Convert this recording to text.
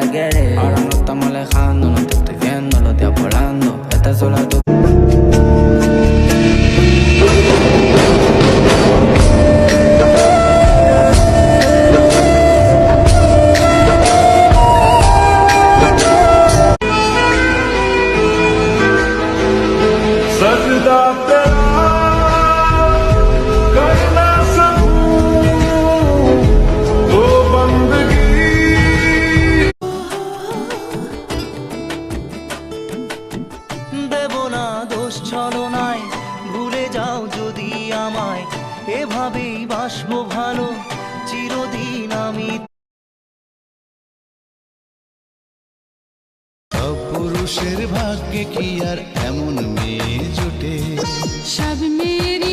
te quiere. Ahora no estamos alejando, no te estoy viendo, los días volando. Estás sola tú. सजदा तेरा कर ना सकूं तो बंदगी দেব না দোষ ছলনায় ভুলে যাও যদি আমায় এভাবেই বাসবো ভালো চিরদিন আমি পুরুষের ভাগ্যে কি আর এমন মেয়ে জোটে সব মেরি